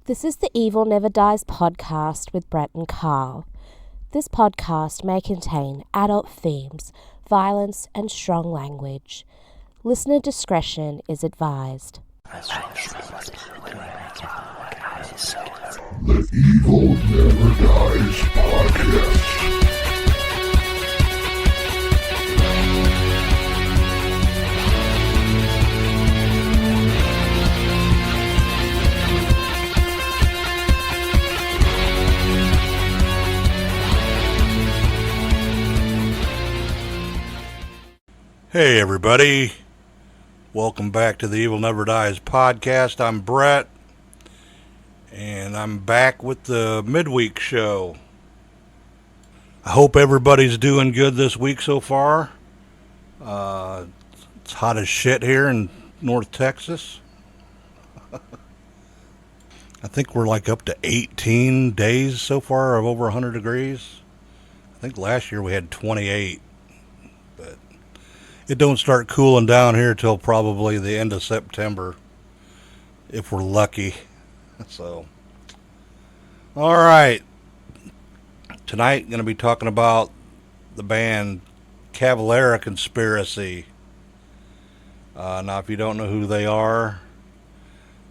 This is the Evil Never Dies podcast with Brett and Carl. This podcast may contain adult themes, violence, and strong language. Listener discretion is advised. The Evil Never Dies podcast. Hey everybody, welcome back to the Evil Never Dies podcast. I'm Brett, and I'm back with the midweek show. I hope everybody's doing good this week so far. It's hot as shit here in North Texas. I think we're like up to 18 days so far of over 100 degrees. I think last year we had 28. It don't start cooling down here till probably the end of September, if we're lucky. So, all right. Tonight, going to be talking about the band Cavalera Conspiracy. Now, if you don't know who they are,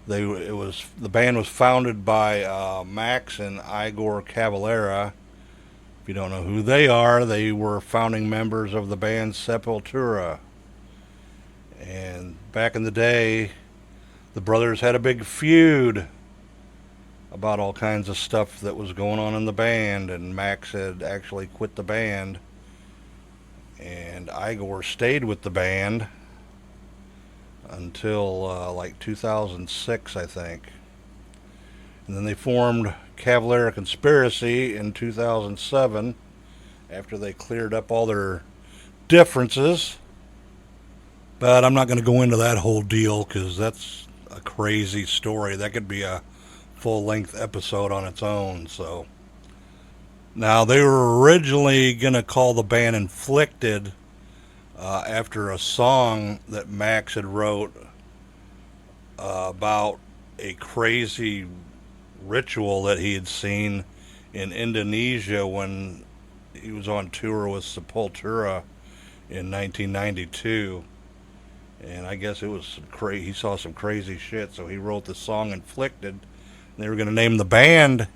the band was founded by Max and Igor Cavalera. If you don't know who they are, they were founding members of the band Sepultura. And back in the day, the brothers had a big feud about all kinds of stuff that was going on in the band, and Max had actually quit the band, and Igor stayed with the band until like 2006, I think. And then they formed Cavalera Conspiracy in 2007 after they cleared up all their differences. But I'm not going to go into that whole deal because that's a crazy story. That could be a full-length episode on its own. So now, they were originally going to call the band Inflicted after a song that Max had wrote about a crazy ritual that he had seen in Indonesia when he was on tour with Sepultura in 1992. And I guess it was he saw some crazy shit, so he wrote the song Inflicted. And they were going to name the band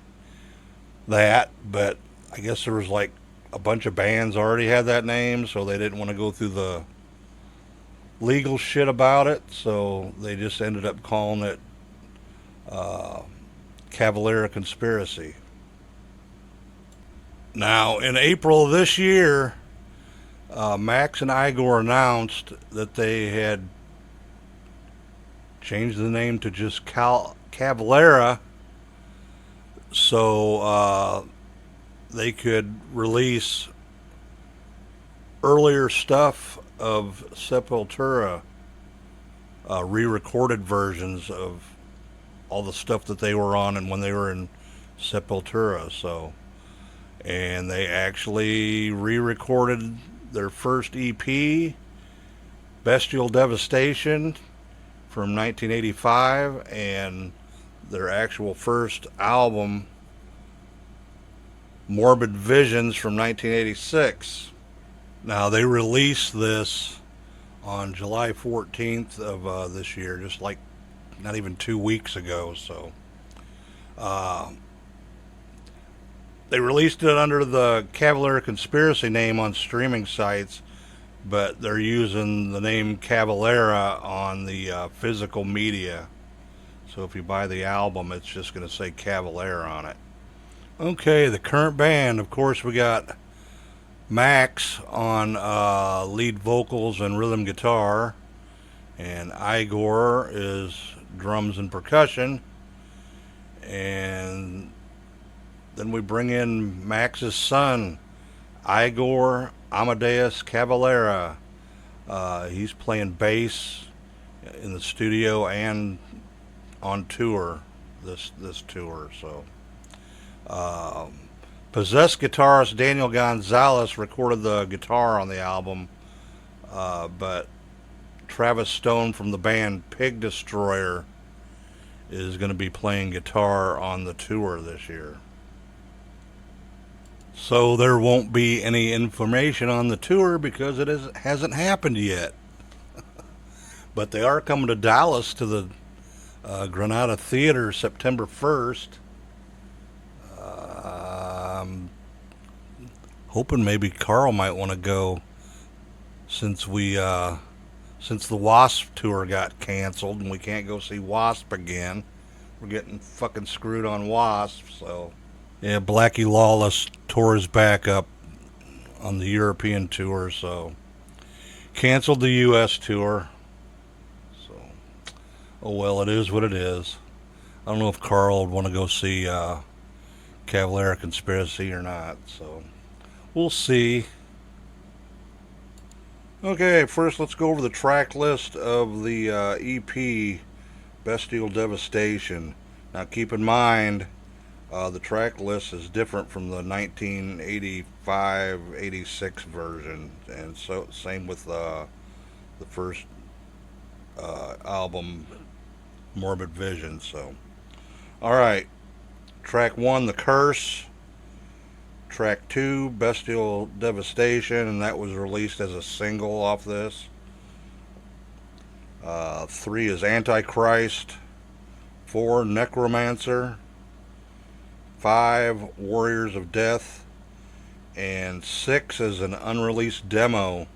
that, but I guess there was like a bunch of bands already had that name, so they didn't want to go through the legal shit about it, so they just ended up calling it Cavalera Conspiracy. Now, in April of this year, Max and Igor announced that they had changed the name to just Cavalera so they could release earlier stuff of Sepultura, re-recorded versions of all the stuff that they were on and when they were in Sepultura. So, and they actually re-recorded their first EP, Bestial Devistation, from 1985, and their actual first album, Morbid Visions, from 1986. Now, they released this on July 14th of this year, just like not even 2 weeks ago. So they released it under the Cavalera Conspiracy name on streaming sites, but they're using the name Cavalera on the physical media. So if you buy the album, it's just going to say Cavalera on it. Okay, the current band, of course, we got Max on lead vocals and rhythm guitar, and Igor is drums and percussion, and then we bring in Max's son, Igor Amadeus Cavalera. He's playing bass in the studio and on tour, this tour. So, possessed guitarist Daniel Gonzalez recorded the guitar on the album, but Travis Stone from the band Pig Destroyer is going to be playing guitar on the tour this year. So there won't be any information on the tour because it hasn't happened yet. But they are coming to Dallas to the Granada Theater September 1st. Hoping maybe Carl might want to go since the Wasp tour got canceled and we can't go see Wasp again. We're getting fucking screwed on Wasp, so yeah, Blackie Lawless tours back up on the European tour, so canceled the US tour. So oh well, it is what it is. I don't know if Carl would want to go see Cavalera Conspiracy or not, so we'll see. Okay, first let's go over the track list of the EP Bestial Devastation. Now keep in mind, the track list is different from the 1985-86 version, and so same with the first album, Morbid Visions. So, all right, track 1, The Curse. Track 2, Bestial Devastation, and that was released as a single off this. 3 is Antichrist. 4, Necromancer. 5, Warriors of Death. And 6 is an unreleased demo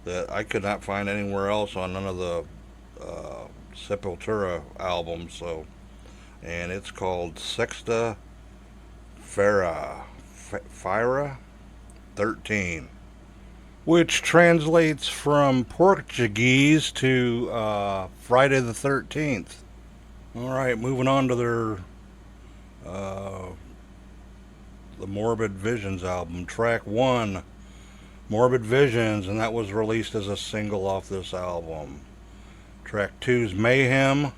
that I could not find anywhere else on none of the Sepultura albums. So, and it's called Sexta Feira 13, which translates from Portuguese to Friday the 13th. Alright, moving on to their the Morbid Visions album. Track 1, Morbid Visions, and that was released as a single off this album. Track 2 is Mayhem.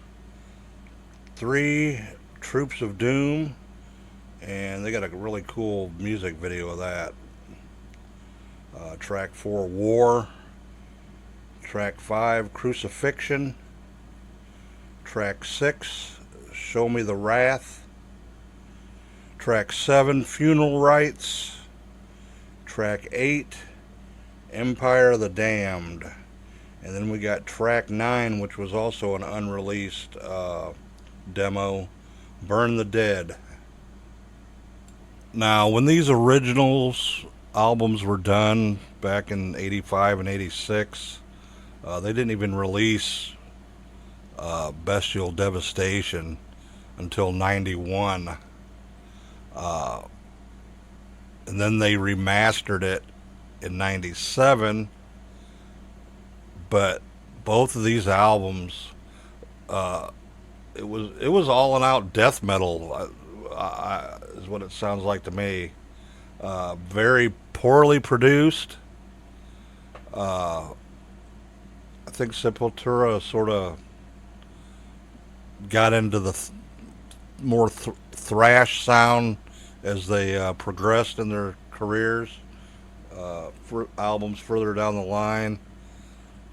3, Troops of Doom, and they got a really cool music video of that. Track 4, War. Track 5, Crucifixion. Track 6, Show Me the Wrath. Track 7, Funeral Rites. Track 8, Empire of the Damned. And then we got track 9, which was also an unreleased demo, Burn the Dead. Now, when these originals albums were done back in 85 and 86, they didn't even release Bestial Devastation until 91. And then they remastered it in 97. But both of these albums, it was all and out death metal, is what it sounds like to me. Very poorly produced. I think Sepultura sort of got into the more thrash sound as they progressed in their careers, for albums further down the line.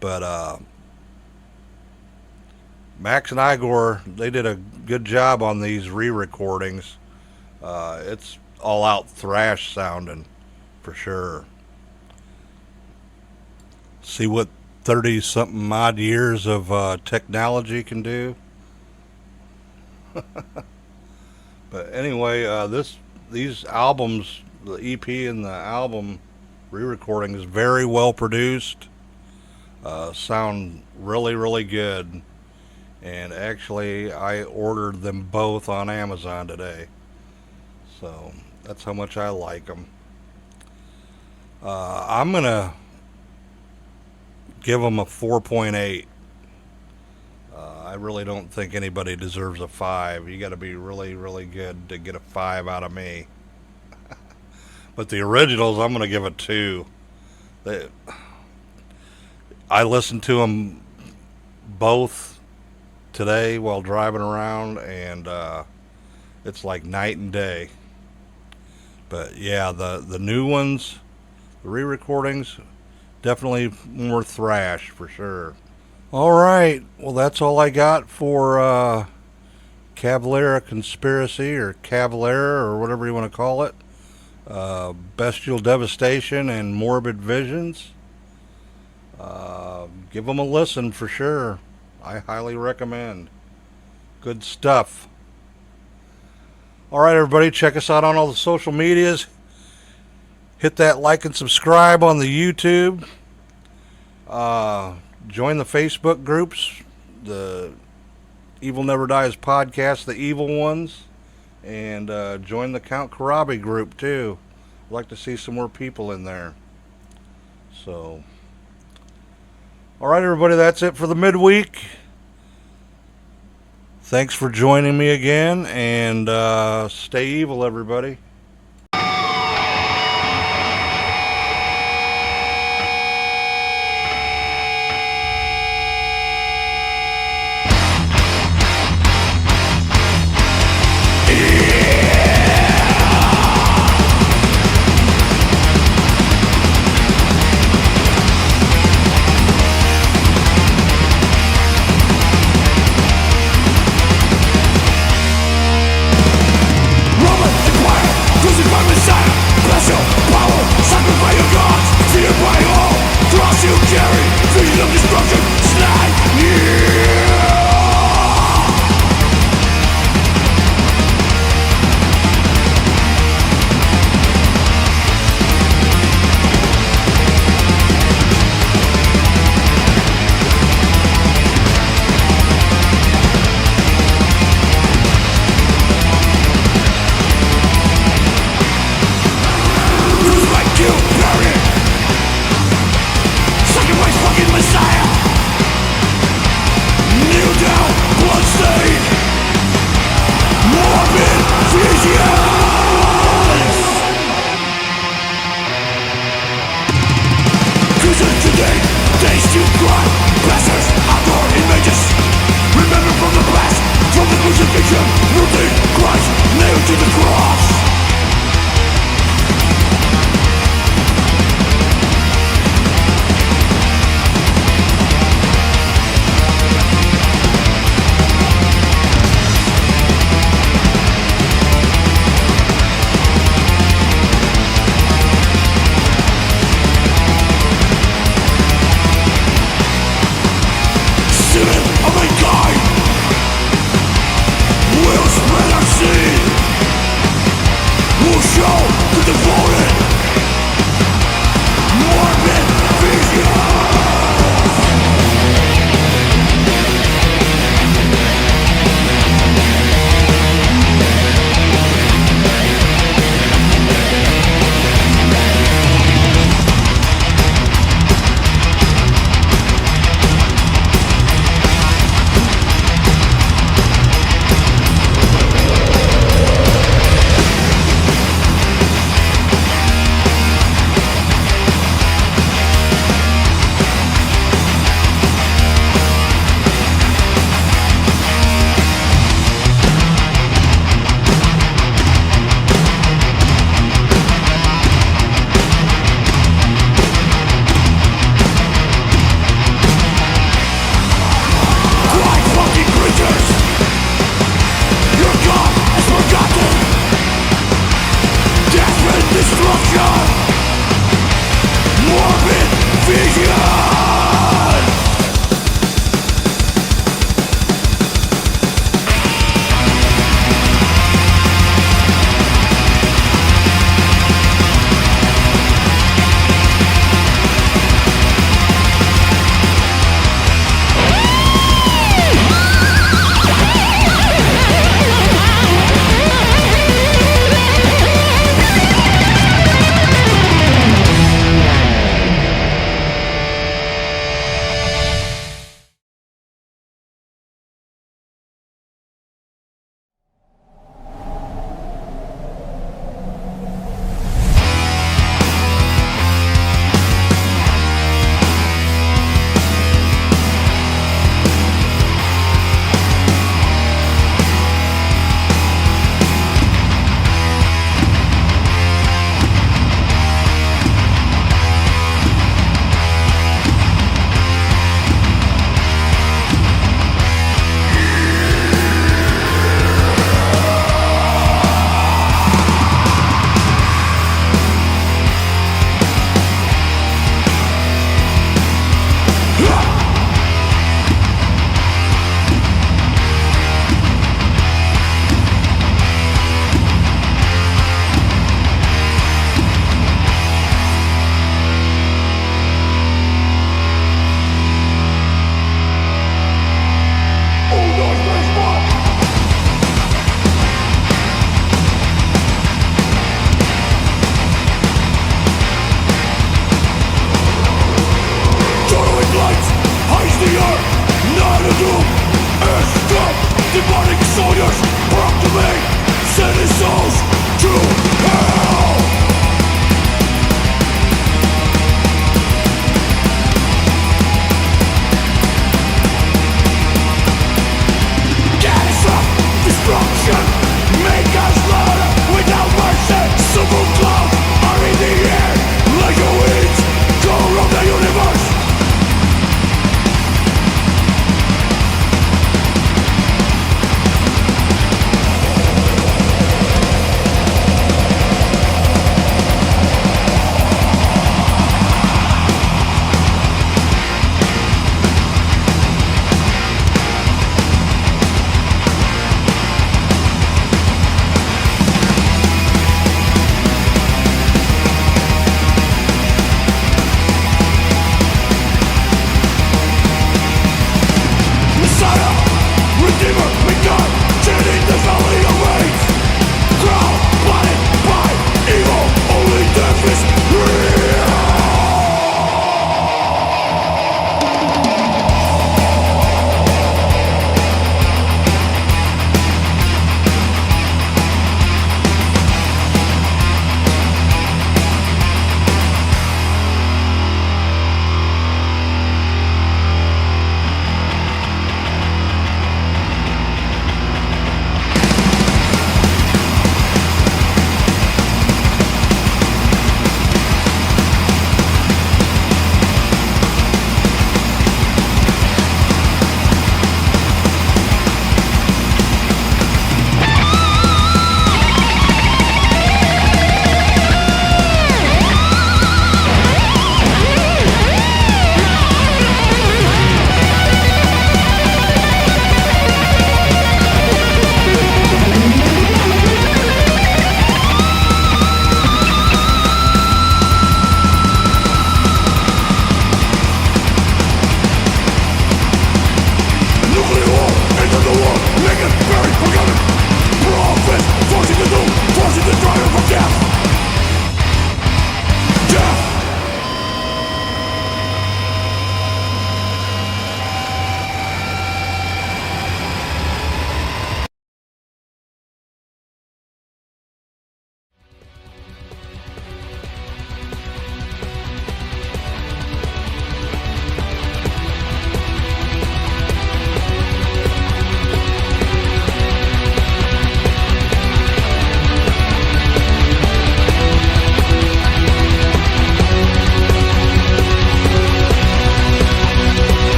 But Max and Igor, they did a good job on these re-recordings. It's all out thrash sounding for sure. See what 30 something odd years of technology can do. But anyway, these albums, the EP and the album re-recording, is very well produced. Sound really, really good. And actually, I ordered them both on Amazon today. So that's how much I like them. I'm going to give them a 4.8. I really don't think anybody deserves a 5. You got to be really, really good to get a 5 out of me. But the originals, I'm going to give a 2. I listened to them both today while driving around, and it's like night and day. But yeah, the new ones, the re-recordings, definitely more thrash for sure. All right, well, that's all I got for Cavalera Conspiracy, or Cavalera, or whatever you want to call it. Bestial Devastation and Morbid Visions. Give them a listen for sure. I highly recommend. Good stuff. Alright, everybody, check us out on all the social medias. Hit that like and subscribe on the YouTube. Join the Facebook groups. The Evil Never Dies podcast, the evil ones. And join the Count Karabi group too. I'd like to see some more people in there. So, alright, everybody, that's it for the midweek. Thanks for joining me again, and stay evil, everybody. Remember from the past, from the crucifixion, rooted Christ nailed to the cross.